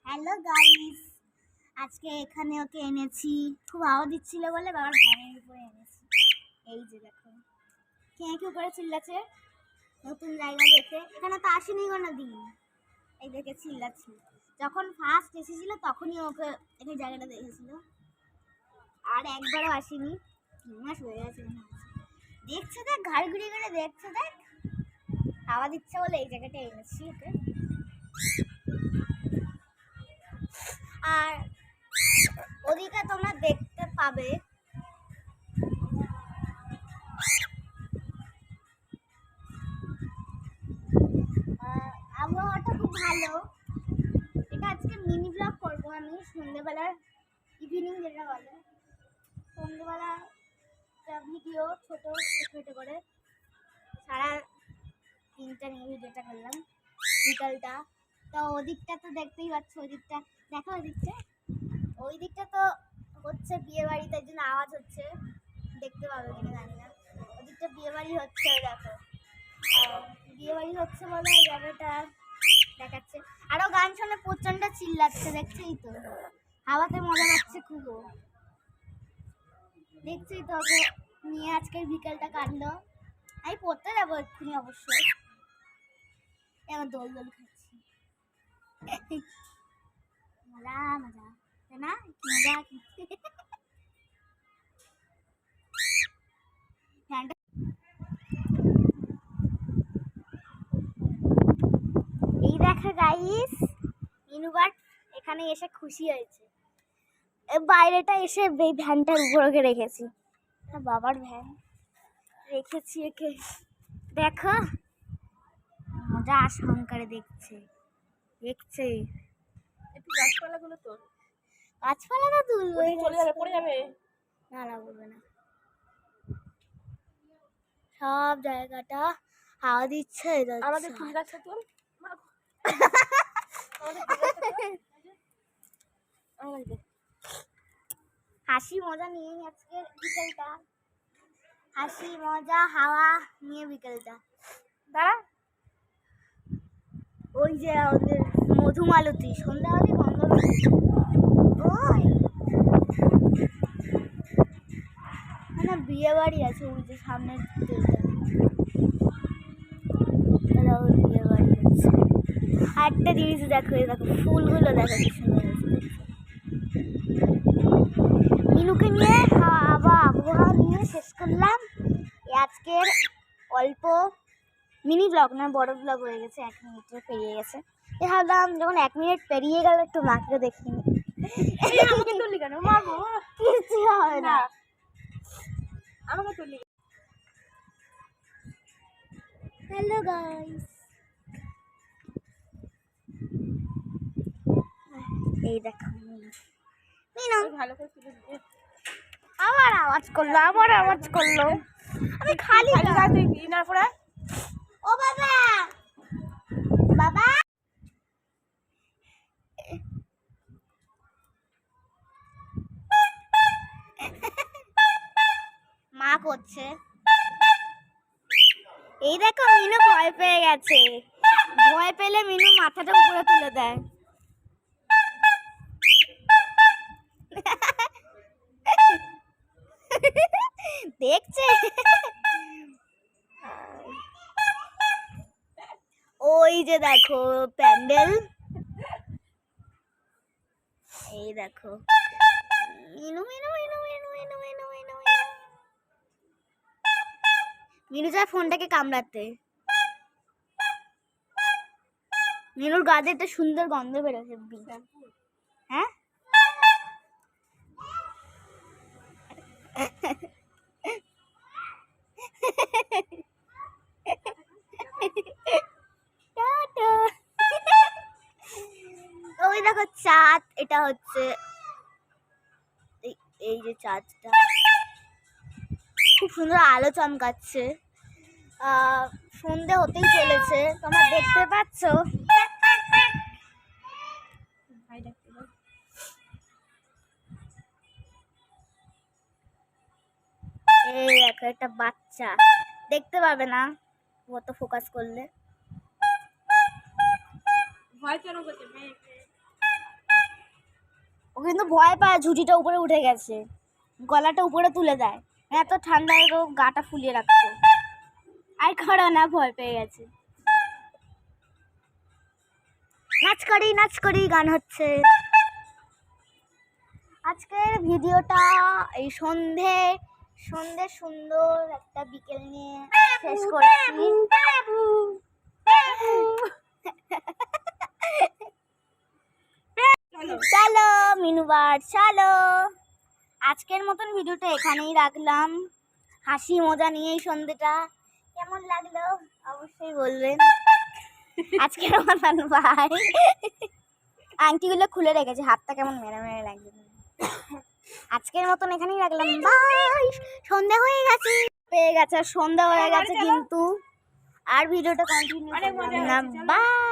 Hello guys, আজকে এখানে ওকে এনেছি। খুব হাওয়া দিচ্ছিল বলে বাবার ভ্যানের উপরে এনেছি। এই যে দেখো কে কি করে চিল্লাচ্ছে নতুন জায়গা দেখে। এখানে তো আসেনি কোনো দিন, এই দেখে চিল্লাচ্ছি। যখন ফার্স্ট এসেছিল তখনই ওকে এই জায়গাটা দেখেছিল, আর একবারও আসেনি। 3 মাস হয়ে গেছে। দেখছে দেখ, ঘাড় ঘুরিয়ে ঘুরে দেখছে দেখ, হাওয়া দিচ্ছে বলে এই জায়গাটা এনেছি ওকে। আর ওদিকে তোমরা দেখতে পাবে আবহাওয়াটা খুব ভালো। এটা আজকে মিনি ব্লগ করবো আমি সন্ধ্যেবেলার, ইভিনিং যেটা বলে সন্ধ্যেবেলা ভিডিও ছোট ছোট করে সারা 3টা নিয়ে ভিডিওটা করলাম বিকালটা। তো ওদিকটা তো দেখতেই পাচ্ছ, ওদিকটা দেখো, ওই দিকটা তো হচ্ছে বিয়ে বাড়ি, তাই জন্য আওয়াজ হচ্ছে, দেখতে পাবে কিনা জানি না। ওদিকটা বিয়ে বাড়ি হচ্ছে, দেখো বিয়ে বাড়ি হচ্ছে বলে ওই জায়গাটা দেখাচ্ছে। আরো গান শুনে প্রচন্ড চিল্লাচ্ছে, দেখছেই তো, হাওয়াতে মজা পাচ্ছে খুব। দেখছেই তো, ওকে নিয়ে আজকে বিকেলটা কাটলো। আমি পড়তে যাবো এক্ষুনি অবশ্যই। এবার দোল দোল খাচ্ছি, মজা মজা, তাই না? মজা এই দেখো গাইস, মিনুবার এখানে এসে খুশি হয়েছে। বাইরেটা এসে ভ্যানটার উপরে রেখেছি, বাবার ভ্যান রেখেছি একে। দেখো মজা সহকারে দেখছে একটু গাছপালাগুলো তোল। গাছপালা না তুলবো, চলে যাবে, পড়ে যাবে। না না বলবে না। সব জায়গাটা হাওয়া দিচ্ছে। আমাদের ফুল গাছটা তোল। হাসি মজা নিয়ে আজকে বিকেলটা, হাসি মজা হাওয়া নিয়ে বিকেলটা। দাঁড়া, ওই যে ওদের মধুমালতী সন্ধ্যাবেলা গন্ধ ওই মানে বিয়ে বাড়ি আছে ওই যে সামনের বিয়ে বাড়ি আছে। আরেকটা জিনিস দেখো, দেখো ফুলগুলো দেখো কি সুন্দর হয়েছে। মিনুকে নিয়ে আবার আবহাওয়া নিয়ে শেষ করলাম আজকের অল্প মিনি ব্লগ, না বড় ব্লগ হয়ে গেছে, 1 মিনিটে পেরিয়ে গেছে। ভাবলাম যখন 1 মিনিট পেরিয়ে গেল একটু মাকে দেখিনি। আমাকে তুললি কেন? মাগো কিছু হবে না, আমাকে তুললি। হ্যালো গাইস, এই দেখো মিনু ভালো করে তুলে দিতে। আবার আওয়াজ করলো, আমি খালি গাছে ইনার পরে। ও বাবা, বাবা মা করছে। এই দেখো মিনু ভয় পেয়ে গেছে, ভয় পেলে মিনু মাথাটা উপরে তুলে দেয়। দেখছে ওই যে দেখো প্যান্ডেল, এই দেখো মিনু মিনু মিনু মিনু মিনু মিনু মিনু মিনু যায় ফোনটাকে কামড়াতে। মিনুর গাছে একটা সুন্দর গন্ধ বেরোছে। হ্যাঁ ওই দেখো চাঁদ, এটা হচ্ছে এই যে চাঁদটা খুব সুন্দর আলো চমকাচ্ছে। সন্ধে হতেই চলেছে, তোমরা দেখতে পাচ্ছ। এই দেখো একটা বাচ্চা, দেখতে পাবে না কত ফোকাস করলে। ভয় কেন করছে? ও কিন্তু ভয় পায়, ঝুঁটিটা উপরে উঠে গেছে, গলাটা উপরে তুলে দেয়, এত ঠান্ডায় ও গাটা ফুলিয়ে রাখতো। আর খাড়া না, ভয় পেয়ে গেছে। নাচ করি গান হচ্ছে। আজকের ভিডিওটা এই সন্ধে সুন্দর একটা বিকেল নিয়ে শেষ করছি। চলো মিনুবার চলো, আজকের মতন ভিডিওটা এখানেই রাখলাম। হাসি মজা নিয়ে এই সন্ধেটা কেমন লাগলো অবশ্যই বলবেন। আজকের মতন বাই। আংটিগুলো খুলে রেখেছে, হাতটা কেমন মেরে মেরে লাগছে। আজকের মতন এখানেই রাখলাম, বাই। সন্ধ্যা হয়ে গেছে, পেয়ে গেছে, সন্ধ্যা হয়ে গেছে কিন্তু আর ভিডিওটা কন্টিনিউ করলাম না। বাই।